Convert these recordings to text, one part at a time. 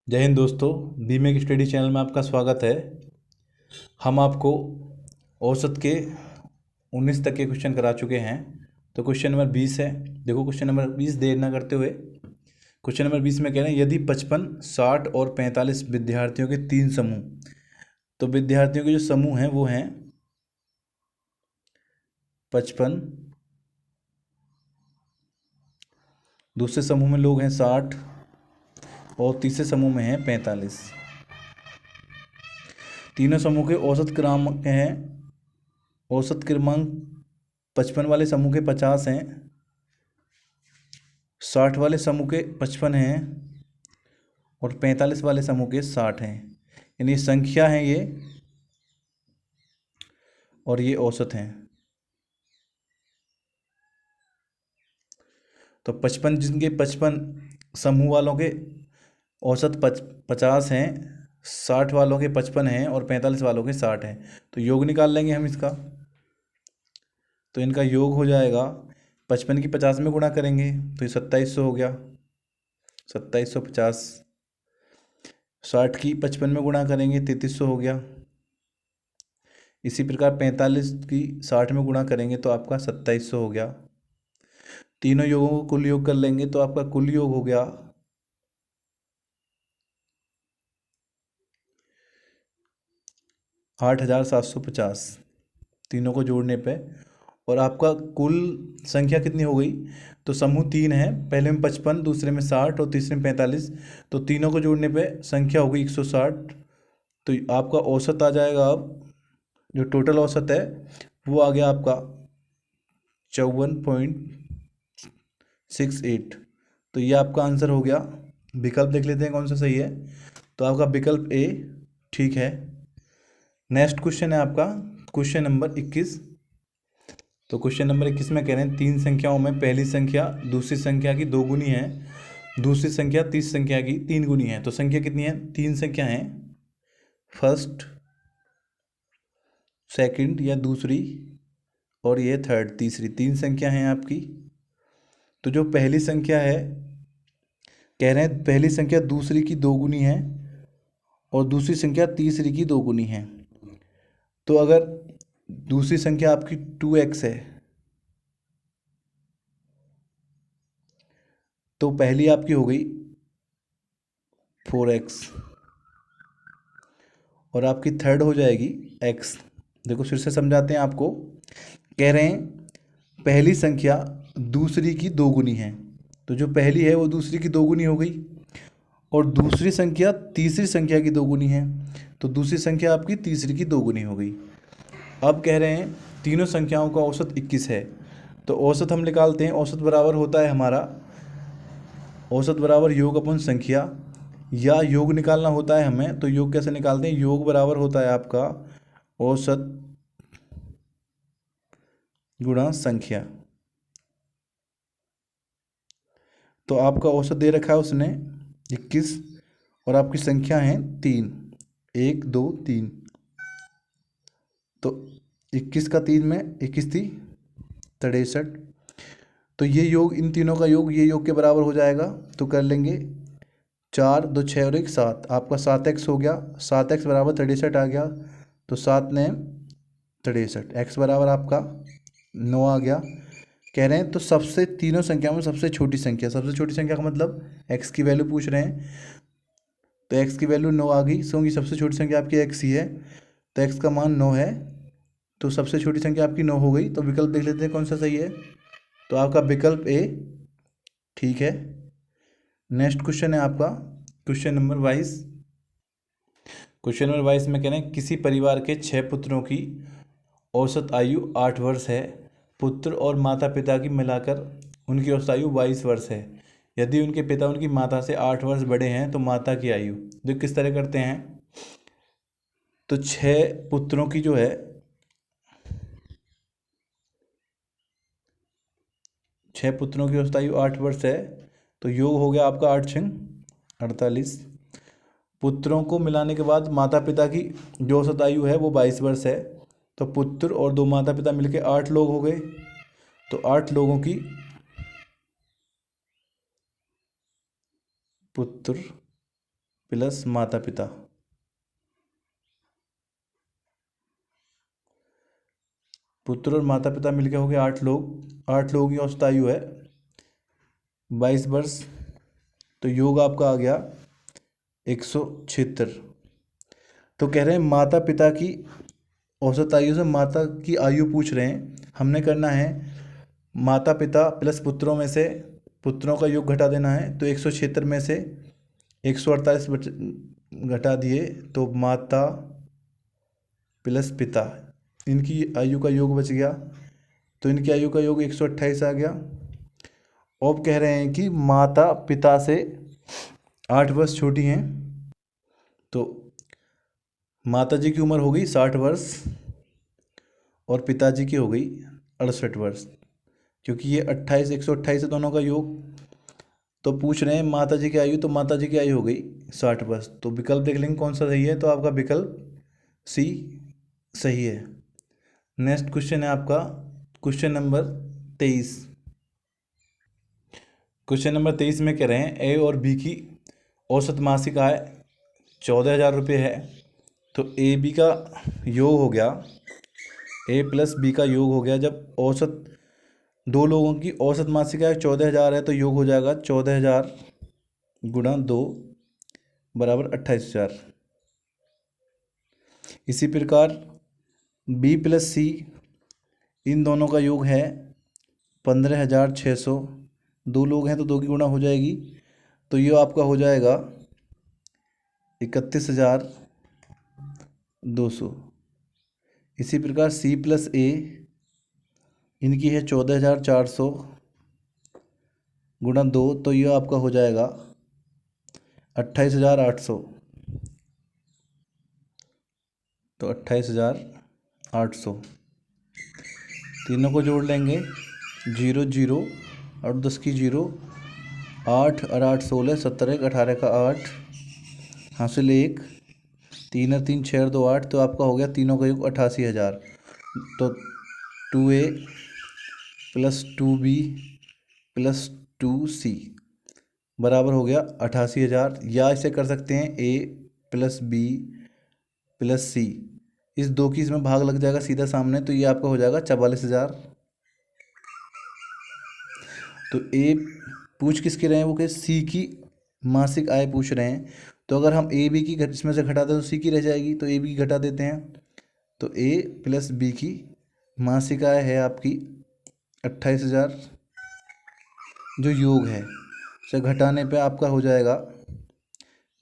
जय हिंद दोस्तों। बीमे की स्टडी चैनल में आपका स्वागत है। हम आपको औसत के 19 तक के क्वेश्चन करा चुके हैं। तो क्वेश्चन नंबर 20 है। देखो क्वेश्चन नंबर 20 देर ना करते हुए क्वेश्चन नंबर 20 में कह रहे हैं यदि 55, 60 और 45 विद्यार्थियों के 3 समूह, तो विद्यार्थियों के जो समूह हैं वो हैं 55, दूसरे समूह में लोग हैं 60 और तीसरे समूह में हैं 45। तीनों समूह के औसत क्रमांक हैं। औसत क्रमांक 55 वाले समूह के 50 हैं, 60 वाले समूह के 55 हैं और 45 वाले समूह के 60 हैं। यानी संख्या है ये और ये औसत हैं। तो 55 जिनके 55 समूह वालों के औसत 50 हैं, 60 वालों के 55 हैं और 45 वालों के 60 हैं। तो योग निकाल लेंगे हम इसका। तो इनका योग हो जाएगा 55 की 50 में गुणा करेंगे तो ये 2700 हो गया, 2750। 60 की 55 में गुणा करेंगे 3300 हो गया। इसी प्रकार 45 की 60 में गुणा करेंगे तो आपका 2700 हो गया। तीनों योगों को कुल योग कर लेंगे तो आपका कुल योग हो गया 8750, तीनों को जोड़ने पे। और आपका कुल संख्या कितनी हो गई? तो समूह 3 है, पहले में 55, दूसरे में 60 और तीसरे में 45। तो तीनों को जोड़ने पे संख्या हो गई 160। तो आपका औसत आ जाएगा, अब जो टोटल औसत है वो आ गया आपका 54.68। तो ये आपका आंसर हो गया। विकल्प देख लेते हैं कौन सा सही है। तो आपका विकल्प ए ठीक है। नेक्स्ट क्वेश्चन है आपका क्वेश्चन नंबर 21। तो क्वेश्चन नंबर 21 में कह रहे हैं 3 संख्याओं में पहली संख्या दूसरी संख्या की 2 गुनी है, दूसरी संख्या तीसरी संख्या की 3 गुनी है। तो संख्या कितनी है? 3 संख्या है, फर्स्ट, सेकंड या दूसरी, और ये थर्ड तीसरी, 3 संख्या हैं आपकी। तो जो पहली संख्या है, कह रहे हैं पहली संख्या दूसरी की 2 गुनी है और दूसरी संख्या तीसरी की 2 गुनी है। तो अगर दूसरी संख्या आपकी 2x है तो पहली आपकी हो गई 4x और आपकी थर्ड हो जाएगी x। देखो फिर से समझाते हैं आपको। कह रहे हैं पहली संख्या दूसरी की 2 गुनी है, तो जो पहली है वो दूसरी की 2 गुनी हो गई, और दूसरी संख्या तीसरी संख्या की 2 गुनी है, तो दूसरी संख्या आपकी तीसरी की 2 गुनी हो गई। अब कह रहे हैं तीनों संख्याओं का औसत 21 है। तो औसत हम निकालते हैं। औसत बराबर होता है हमारा, औसत बराबर योग अपन संख्या, या योग निकालना होता है हमें तो योग कैसे निकालते हैं? योग बराबर होता है आपका औसत गुणा संख्या। तो आपका औसत दे रखा है उसने 21 और आपकी संख्या है 3, 1 2 3। तो 21 का 3 में 21 थी 63। तो ये योग, इन तीनों का योग ये योग के बराबर हो जाएगा। तो कर लेंगे 4 2 6 और 1 7, आपका 7x हो गया। 7x बराबर 63 आ गया। तो 7 ने 63, x बराबर आपका 9 आ गया। कह रहे हैं तो सबसे तीनों संख्या में सबसे छोटी संख्या, सबसे छोटी संख्या का मतलब x की वैल्यू पूछ रहे हैं। तो x की वैल्यू 9 आ गई, क्योंकि सबसे छोटी संख्या आपकी x ही है। तो x का मान 9 है, तो सबसे छोटी संख्या आपकी 9 हो गई। तो विकल्प देख लेते हैं कौन सा सही है। तो आपका विकल्प ए ठीक है। नेक्स्ट क्वेश्चन है आपका क्वेश्चन नंबर 22। क्वेश्चन नंबर 22 में कह रहे हैं किसी परिवार के 6 पुत्रों की औसत आयु 8 वर्ष है। पुत्र और माता पिता की मिलाकर उनकी औसत आयु 22 वर्ष है। यदि उनके पिता उनकी माता से 8 वर्ष बड़े हैं तो माता की आयु। जो किस तरह करते हैं, तो 6 पुत्रों की जो है, 6 पुत्रों की औसत आयु 8 वर्ष है। तो योग हो गया आपका 8 6 48। पुत्रों को मिलाने के बाद माता पिता की जो औसत आयु है वो 22 वर्ष है। तो पुत्र और 2 माता पिता मिलके 8 लोग हो गए। तो 8 लोगों की पुत्र प्लस माता पिता। पुत्र और माता पिता मिलकर हो गए 8 लोग। 8 लोगों की औसत आयु है 22 वर्ष। तो योग आपका आ गया 176। तो कह रहे हैं माता पिता की औसत आयु से माता की आयु पूछ रहे हैं। हमने करना है माता पिता प्लस पुत्रों में से पुत्रों का योग घटा देना है। तो 176 में से 148 घटा दिए तो माता प्लस पिता, इनकी आयु का योग बच गया। तो इनकी आयु का योग 128 आ गया। अब कह रहे हैं कि माता पिता से 8 वर्ष छोटी हैं। तो माता जी की उम्र हो गई 60 वर्ष और पिताजी की हो गई 68 वर्ष। क्योंकि ये 28 128 है दोनों का योग। तो पूछ रहे हैं माता जी की आयु, तो माता जी की आयु हो गई 60 वर्ष। तो विकल्प देख लेंगे कौन सा सही है। तो आपका विकल्प सी सही है। नेक्स्ट क्वेश्चन है आपका क्वेश्चन नंबर 23। क्वेश्चन नंबर 23 में कह रहे हैं ए और बी की औसत मासिक आय 14,000 रुपये है। तो ए बी का योग हो गया, ए प्लस बी का योग हो गया। जब औसत दो लोगों की औसत मासिक आय 14,000 है तो योग हो जाएगा 14,000 गुणा 2 बराबर 28,000। इसी प्रकार बी प्लस सी, इन दोनों का योग है 15,600। दो लोग हैं तो 2 की गुणा हो जाएगी। तो ये आपका हो जाएगा 31,200। इसी प्रकार सी प्लस ए, इनकी है 14,400 गुणा 2। तो ये आपका हो जाएगा 28,800। तो 28,800 तीनों को जोड़ लेंगे। 0 0 और 10 की 0, 8 और 8 16, 17 एक 18 का 8, हासिल 1, 3 और 3 6 और 2 8। तो आपका हो गया तीनों का योग 88,000। तो 2A plus 2B plus 2C बराबर हो गया 88,000। या इसे कर सकते हैं A plus B plus C, इस 2 की इसमें भाग लग जाएगा सीधा सामने। तो ये आपका हो जाएगा 44,000। तो ए पूछ किसके रहे हैं, वो कहे सी की मासिक आय पूछ रहे हैं। तो अगर हम ए बी की इसमें से घटा दें तो सी की रह जाएगी। तो ए बी की घटा देते हैं। तो ए प्लस बी की मासिक आय है आपकी 28,000। जो योग है उसे घटाने पे आपका हो जाएगा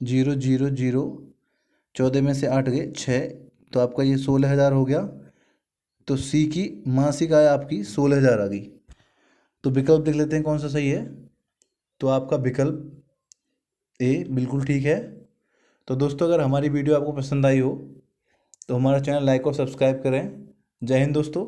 0 0 0, 14 में से 8 गए 6। तो आपका ये 16,000 हो गया। तो सी की मासिक आय आपकी 16,000 आ गई। तो विकल्प देख लेते हैं कौन सा सही है। तो आपका विकल्प ए बिल्कुल ठीक है। तो दोस्तों अगर हमारी वीडियो आपको पसंद आई हो तो हमारा चैनल लाइक और सब्सक्राइब करें। जय हिंद दोस्तों।